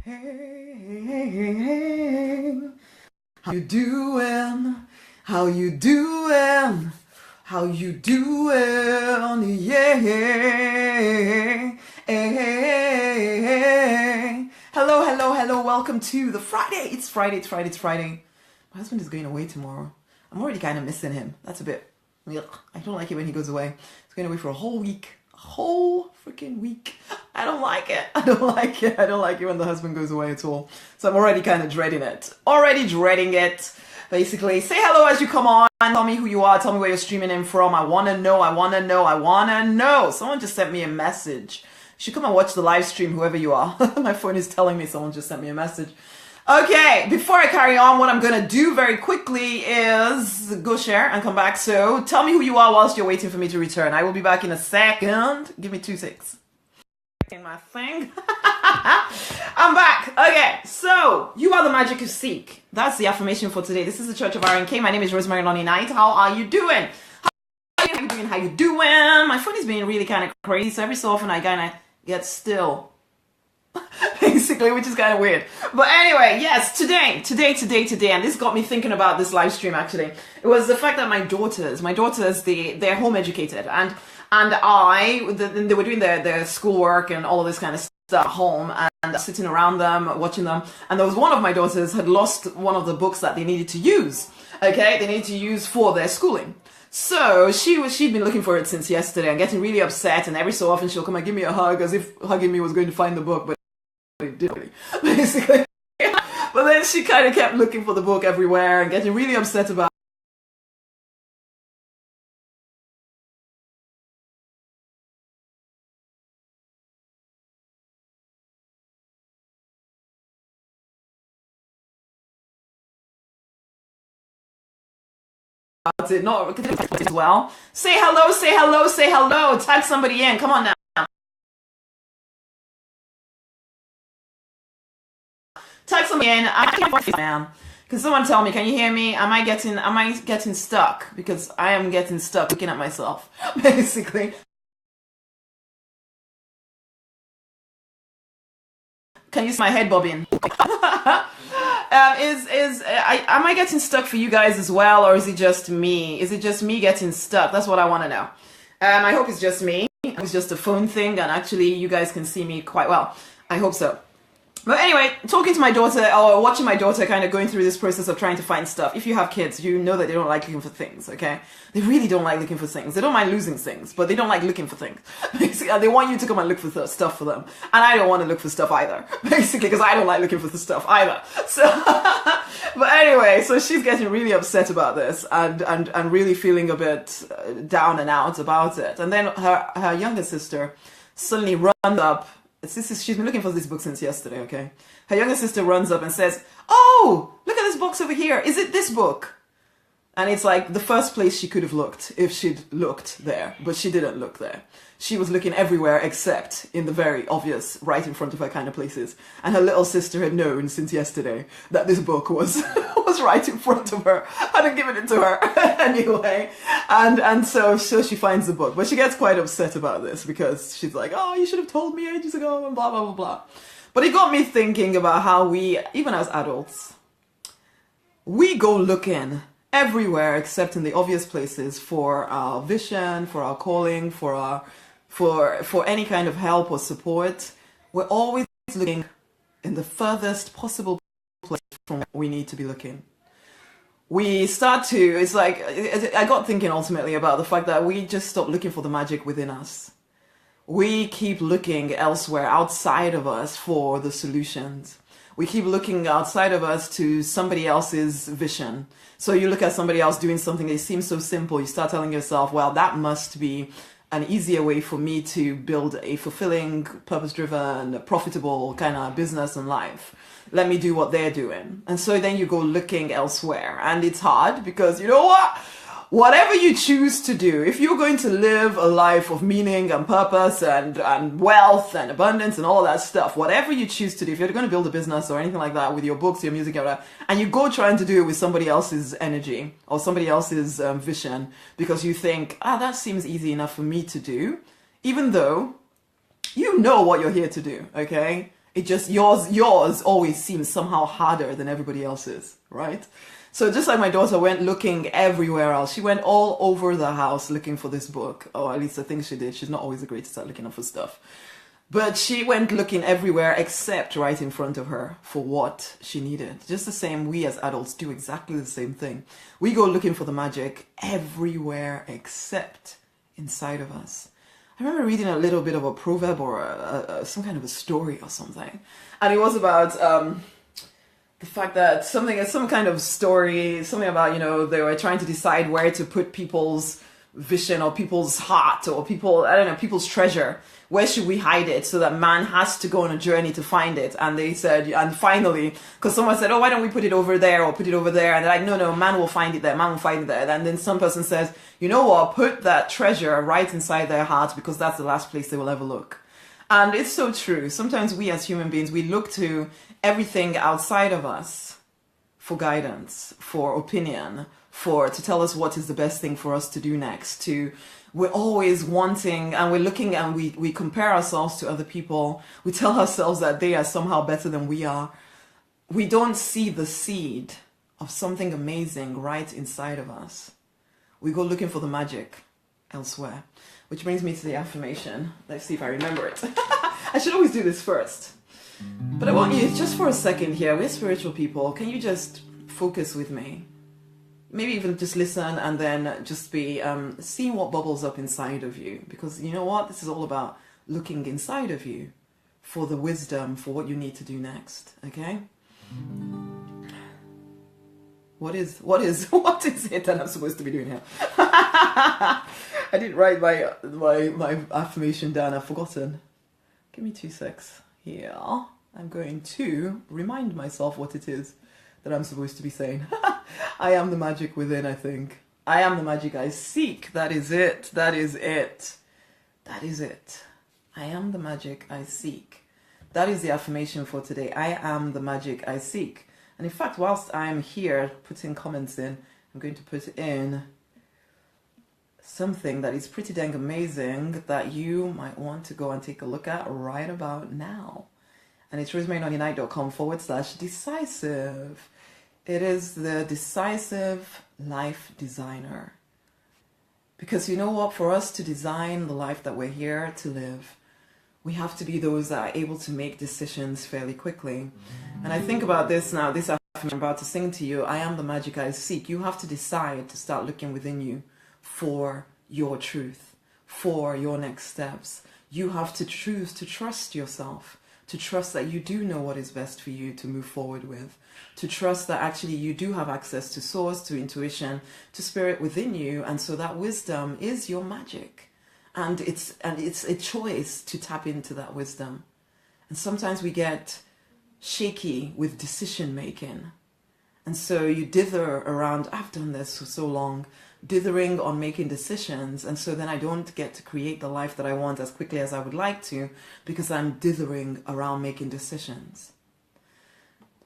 Hey, hey, hey, hey, how you doing? How you doing? How you doing? Yeah. Hey. Hello, hello, hello. Welcome to the Friday. It's Friday. My husband is going away tomorrow. I'm already kind of missing him. That's a bit. Ugh. I don't like it when he goes away. He's going away for a whole week. A whole freaking week. I don't like it. I don't like it when the husband goes away at all. So I'm already kind of dreading it. Basically, say hello as you come on. Tell me who you are. Tell me where you're streaming in from. I want to know. Someone just sent me a message. You should come and watch the live stream, whoever you are. My phone is telling me someone just sent me a message. Okay, before I carry on, what I'm going to do very quickly is go share and come back. So tell me who you are whilst you're waiting for me to return. I will be back in a second. Give me 2 seconds. In my thing. I'm back. Okay, so you are the magic you seek. That's the affirmation for today. This is the Church of RNK. My name is Rosemary Lonnie Knight. How are you doing? How you doing? My phone is being really kind of crazy, so every so often I kind of get still. Basically, which is kind of weird. But anyway, yes, today, and this got me thinking about this live stream actually. It was the fact that my daughters, they're home educated, and they were doing their schoolwork and all of this kind of stuff at home, and sitting around them, watching them, and there was one of my daughters had lost one of the books that they needed to use. Okay, they needed to use for their schooling. So she'd been looking for it since yesterday and getting really upset, and every so often she'll come and give me a hug as if hugging me was going to find the book, but it didn't, basically. But then she kind of kept looking for the book everywhere and getting really upset about it, not as well. Say hello, tag somebody in, come on now. Tag somebody in. Man. Can someone tell me, can you hear me? Am I getting stuck? Because I am getting stuck looking at myself, basically. Can you see my head bobbing? Am I getting stuck for you guys as well, or is it just me? Is it just me getting stuck? That's what I want to know. I hope it's just me. It's just a phone thing, and actually you guys can see me quite well. I hope so. But anyway, talking to my daughter, or watching my daughter kind of going through this process of trying to find stuff. If you have kids, you know that they don't like looking for things, okay? They really don't like looking for things. They don't mind losing things, but they don't like looking for things. Basically, they want you to come and look for stuff for them. And I don't want to look for stuff either. Basically, because I don't like looking for the stuff either. So, but anyway, so she's getting really upset about this and really feeling a bit down and out about it. And then her younger sister suddenly runs up. She's been looking for this book since yesterday, okay? Her younger sister runs up and says, "Oh, look at this box over here. Is it this book?" And it's like the first place she could have looked if she'd looked there, but she didn't look there. She was looking everywhere except in the very obvious, right in front of her kind of places. And her little sister had known since yesterday that this book was was right in front of her. Hadn't given it to her anyway. And so she finds the book. But she gets quite upset about this because she's like, "Oh, you should have told me ages ago," and blah, blah, blah, blah. But it got me thinking about how we, even as adults, we go looking everywhere except in the obvious places for our vision, for our calling, for any kind of help or support. We're always looking in the furthest possible place from where we need to be looking. We start to, it's like, I got thinking ultimately about the fact that we just stop looking for the magic within us. We keep looking elsewhere outside of us for the solutions. We keep looking outside of us to somebody else's vision. So you look at somebody else doing something that seems so simple, you start telling yourself, well, that must be an easier way for me to build a fulfilling, purpose-driven, profitable kind of business and life. Let me do what they're doing. And so then you go looking elsewhere. And it's hard because, you know what? Whatever you choose to do, if you're going to live a life of meaning and purpose and wealth and abundance and all that stuff, whatever you choose to do, if you're going to build a business or anything like that with your books, your music, and you go trying to do it with somebody else's energy or somebody else's vision because you think, that seems easy enough for me to do, even though you know what you're here to do, okay? It just, yours always seems somehow harder than everybody else's, right? So just like my daughter went looking everywhere else, she went all over the house looking for this book. Or at least I think she did. She's not always the greatest at looking up for stuff. But she went looking everywhere except right in front of her for what she needed. Just the same, we as adults do exactly the same thing. We go looking for the magic everywhere except inside of us. I remember reading a little bit of a proverb or some kind of a story or something. And it was about the fact that some kind of story, something about, you know, they were trying to decide where to put people's vision or people's heart or people's treasure. Where should we hide it so that man has to go on a journey to find it? And they said, and finally, because someone said, oh, why don't we put it over there or put it over there? And they're like, no, man will find it there. Man will find it there. And then some person says, you know what? Put that treasure right inside their heart because that's the last place they will ever look. And it's so true. Sometimes we as human beings, we look to everything outside of us for guidance, for opinion, to tell us what is the best thing for us to do next. We're always wanting, and we're looking, and we compare ourselves to other people. We tell ourselves that they are somehow better than we are. We don't see the seed of something amazing right inside of us. We go looking for the magic elsewhere. Which brings me to the affirmation. Let's see if I remember it. I should always do this first. But I want you, just for a second here, we're spiritual people. Can you just focus with me? Maybe even just listen and then just be seeing what bubbles up inside of you. Because you know what? This is all about looking inside of you for the wisdom for what you need to do next. Okay? What is it that I'm supposed to be doing here? I didn't write my affirmation down. I've forgotten. Give me 2 secs here. I'm going to remind myself what it is that I'm supposed to be saying. I am the magic within, I think. I am the magic I seek. That is it. That is it. That is it. I am the magic I seek. That is the affirmation for today. I am the magic I seek. And in fact, whilst I'm here putting comments in, I'm going to put in something that is pretty dang amazing that you might want to go and take a look at right about now. And it's rosemaryunite.com/decisive. It is the decisive life designer. Because you know what? For us to design the life that we're here to live, we have to be those that are able to make decisions fairly quickly. And I think about this now, this affirmation I'm about to sing to you, I am the magic I seek. You have to decide to start looking within you for your truth, for your next steps. You have to choose to trust yourself, to trust that you do know what is best for you to move forward with, to trust that actually you do have access to source, to intuition, to spirit within you, and so that wisdom is your magic. And it's a choice to tap into that wisdom. And sometimes we get shaky with decision making. And so you dither around, I've done this for so long, dithering on making decisions. And so then I don't get to create the life that I want as quickly as I would like to because I'm dithering around making decisions.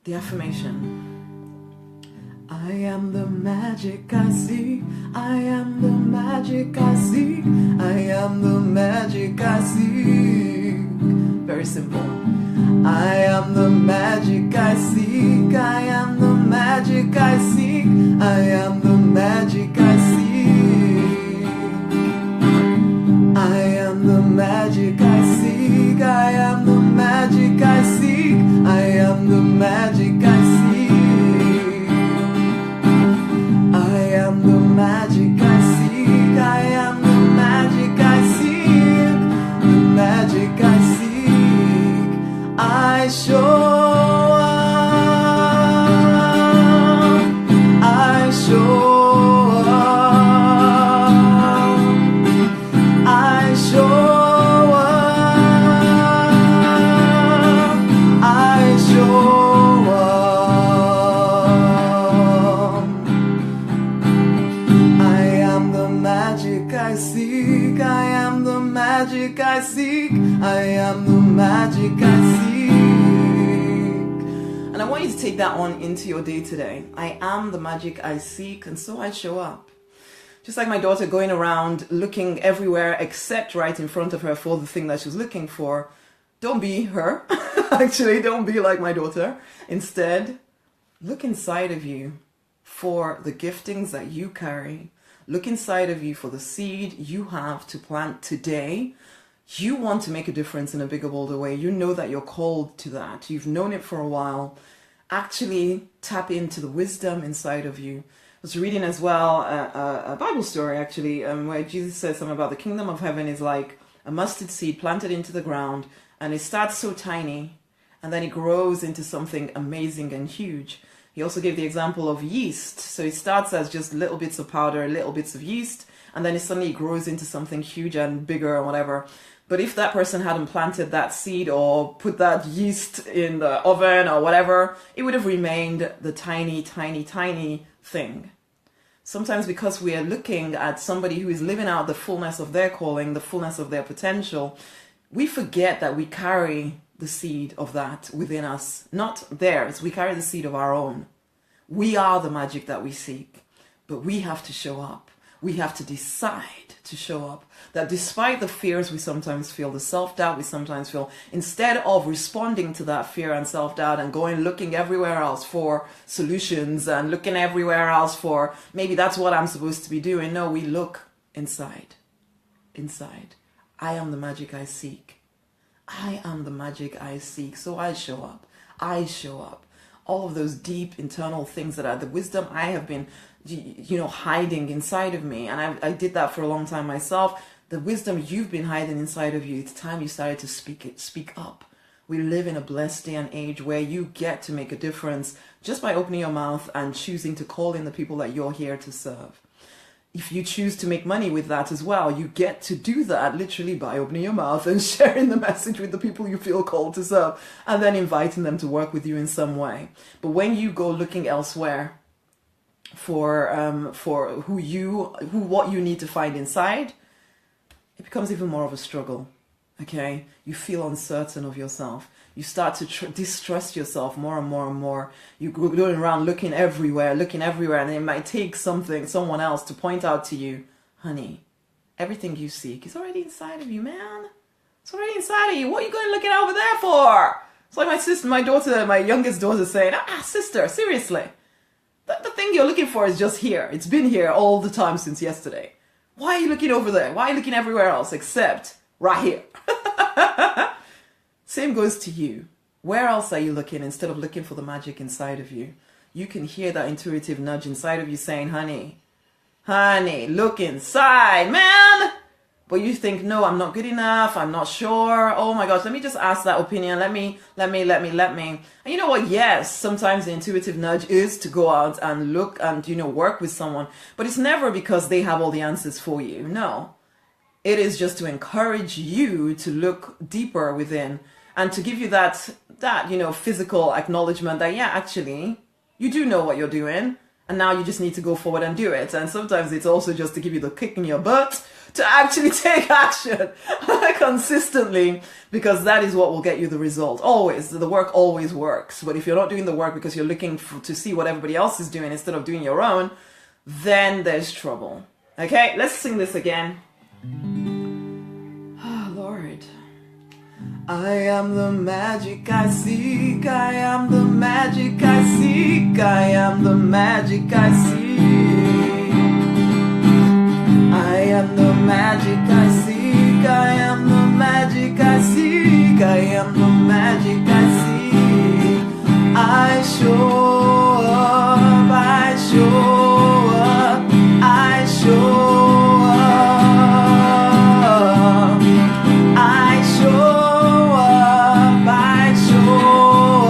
The affirmation. I am the magic I seek. I am the magic I seek. I am the magic I seek. Very simple. I am the magic I seek. I am the magic I seek. I am the magic I seek. I am the magic I seek. I am the magic I seek. I am the magic I seek. I am the magic I seek. I am the magic I seek. The magic I seek. I show up. I show up. I show up. I show up. I am the magic I seek. I am the magic I seek. I am the magic I seek. And I want you to take that on into your day today. I am the magic I seek, and so I show up. Just like my daughter going around looking everywhere except right in front of her for the thing that she was looking for, Don't be her. Actually, don't be like my daughter. Instead, look inside of you for the giftings that you carry. Look inside of you for the seed you have to plant today. You want to make a difference in a bigger, bolder way. You know that you're called to that. You've known it for a while. Actually, tap into the wisdom inside of you. I was reading as well a Bible story, actually, where Jesus says something about the kingdom of heaven is like a mustard seed planted into the ground, and it starts so tiny, and then it grows into something amazing and huge. He also gave the example of yeast. So it starts as just little bits of powder, little bits of yeast, and then it suddenly grows into something huge and bigger or whatever. But if that person hadn't planted that seed or put that yeast in the oven or whatever, it would have remained the tiny, tiny, tiny thing. Sometimes because we are looking at somebody who is living out the fullness of their calling, the fullness of their potential, we forget that we carry the seed of that within us, not theirs. We carry the seed of our own. We are the magic that we seek, but we have to show up. We have to decide to show up. That despite the fears we sometimes feel, the self-doubt we sometimes feel, instead of responding to that fear and self-doubt and going looking everywhere else for solutions and looking everywhere else for maybe that's what I'm supposed to be doing, no, we look inside. Inside. I am the magic I seek. I am the magic I seek. So I show up. I show up. All of those deep internal things that are the wisdom I have been, hiding inside of me. And I did that for a long time myself. The wisdom you've been hiding inside of you, it's time you started to speak up. We live in a blessed day and age where you get to make a difference just by opening your mouth and choosing to call in the people that you're here to serve. If you choose to make money with that as well, you get to do that literally by opening your mouth and sharing the message with the people you feel called to serve, and then inviting them to work with you in some way. But when you go looking elsewhere for what you need to find inside, it becomes even more of a struggle. Okay, you feel uncertain of yourself. You start to distrust yourself more and more and more. You go going around looking everywhere, and it might take someone else to point out to you, honey, everything you seek is already inside of you, man. It's already inside of you. What are you going looking over there for? It's like my youngest daughter saying, sister, seriously, the thing you're looking for is just here. It's been here all the time since yesterday. Why are you looking over there? Why are you looking everywhere else except right here? Same goes to you. Where else are you looking instead of looking for the magic inside of you? You can hear that intuitive nudge inside of you saying, honey, look inside, man. But you think, no, I'm not good enough. I'm not sure. Oh my gosh, let me just ask that opinion. Let me. And you know what? Yes, sometimes the intuitive nudge is to go out and look and, work with someone. But it's never because they have all the answers for you. No. It is just to encourage you to look deeper within and to give you that physical acknowledgement that, yeah, actually, you do know what you're doing. And now you just need to go forward and do it. And sometimes it's also just to give you the kick in your butt to actually take action consistently, because that is what will get you the result. Always. The work always works. But if you're not doing the work because you're looking to see what everybody else is doing instead of doing your own, then there's trouble. Okay, let's sing this again. Oh, Lord. I am the magic I seek. I am the magic I seek. I am the magic I seek. I am the magic I seek. I am the magic I seek. I am the magic I seek. I show up. I show up. I show up. I show up. I show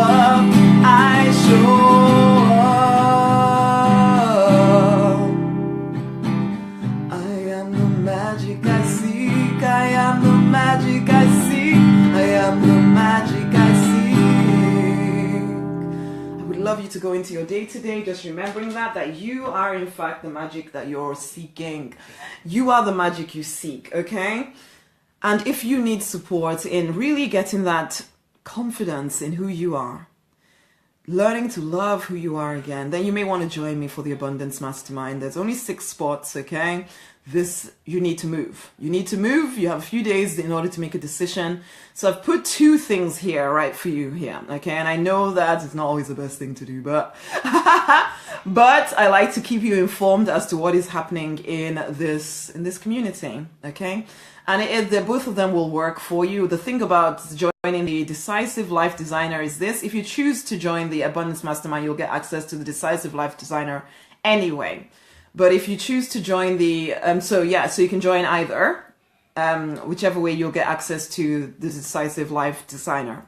up. I show up. I am the magic I seek. I am the magic I seek. I am the magic I seek. I would love you to go into your day today just remembering that you are in fact the magic that you're seeking. You are the magic you seek, okay? And if you need support in really getting that confidence in who you are, learning to love who you are again, then you may want to join me for the Abundance Mastermind. There's only 6 spots, okay? You need to move. You need to move. You have a few days in order to make a decision. So I've put 2 things here, right, for you here, okay? And I know that it's not always the best thing to do, but but I like to keep you informed as to what is happening in this community, okay? And both of them will work for you. The thing about joining the Decisive Life Designer is this: if you choose to join the Abundance Mastermind, you'll get access to the Decisive Life Designer anyway. But if you choose to join the, so you can join either, whichever way, you'll get access to the Decisive Life Designer.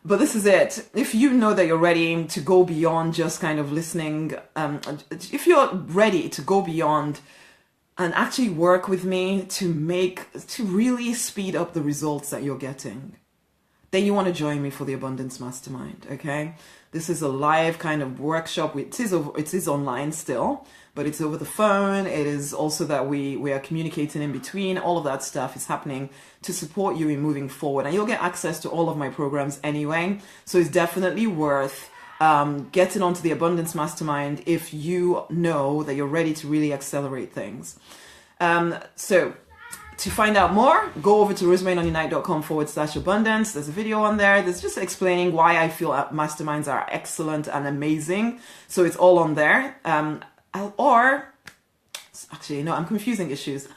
But this is it. If you know that you're ready to go beyond just kind of listening, if you're ready to go beyond and actually work with me to really speed up the results that you're getting, then you want to join me for the Abundance Mastermind, okay? This is a live kind of workshop. It is online still, but it's over the phone. It is also that we are communicating in between. All of that stuff is happening to support you in moving forward. And you'll get access to all of my programs anyway. So it's definitely worth getting onto the Abundance Mastermind if you know that you're ready to really accelerate things. So to find out more, go over to rosemaryonunite.com/abundance. There's a video on there that's just explaining why I feel masterminds are excellent and amazing. So it's all on there. Actually, no, I'm confusing issues.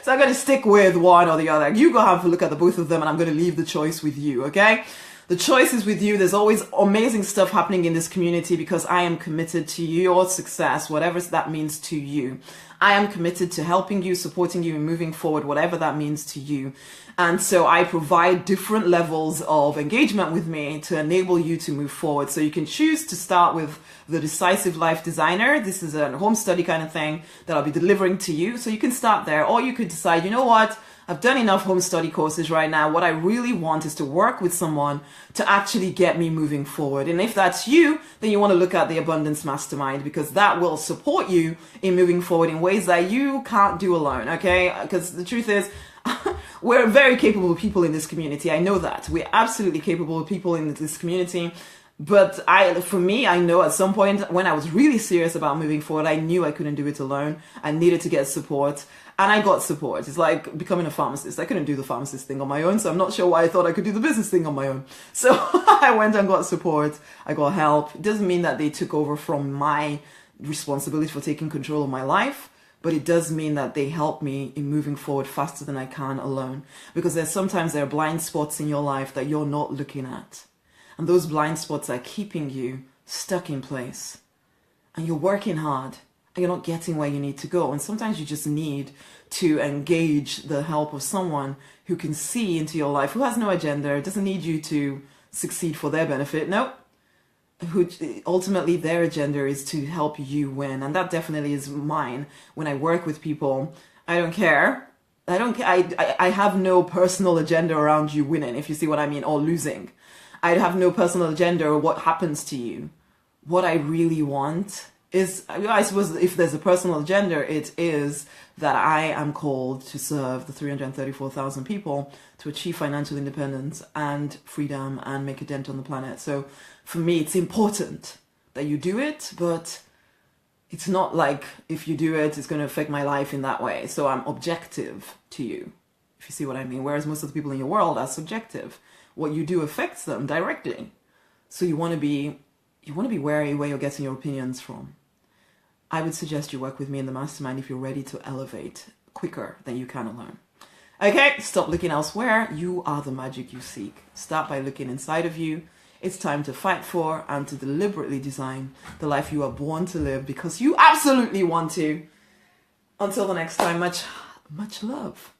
So I'm going to stick with one or the other. You go have a look at the both of them, and I'm going to leave the choice with you, okay? The choice is with you. There's always amazing stuff happening in this community because I am committed to your success, whatever that means to you. I am committed to helping you, supporting you, and moving forward, whatever that means to you. And so I provide different levels of engagement with me to enable you to move forward. So you can choose to start with the Decisive Life Designer. This is a home study kind of thing that I'll be delivering to you. So you can start there, or you could decide, you know what? I've done enough home study courses right now. What I really want is to work with someone to actually get me moving forward. And if that's you, then you want to look at the Abundance Mastermind, because that will support you in moving forward in ways that you can't do alone, okay? Because the truth is, we're very capable people in this community. I know that. We're absolutely capable people in this community. But for me, I know at some point when I was really serious about moving forward, I knew I couldn't do it alone. I needed to get support. And I got support. It's like becoming a pharmacist. I couldn't do the pharmacist thing on my own, so I'm not sure why I thought I could do the business thing on my own. So I went and got support. I got help. It doesn't mean that they took over from my responsibility for taking control of my life, but it does mean that they help me in moving forward faster than I can alone. Because sometimes there are blind spots in your life that you're not looking at. And those blind spots are keeping you stuck in place. And you're working hard. You're not getting where you need to go. And sometimes you just need to engage the help of someone who can see into your life, who has no agenda, doesn't need you to succeed for their benefit. No, who ultimately their agenda is to help you win. And that definitely is mine. When I work with people, I don't care. I have no personal agenda around you winning, if you see what I mean, or losing. I have no personal agenda or what happens to you. What I really want is, I suppose if there's a personal agenda, it is that I am called to serve the 334,000 people to achieve financial independence and freedom and make a dent on the planet. So for me, it's important that you do it, but it's not like if you do it, it's going to affect my life in that way. So I'm objective to you, if you see what I mean. Whereas most of the people in your world are subjective. What you do affects them directly. So you want to be wary where you're getting your opinions from. I would suggest you work with me in the mastermind if you're ready to elevate quicker than you can alone. Okay, stop looking elsewhere. You are the magic you seek. Start by looking inside of you. It's time to fight for and to deliberately design the life you are born to live because you absolutely want to. Until the next time, much love.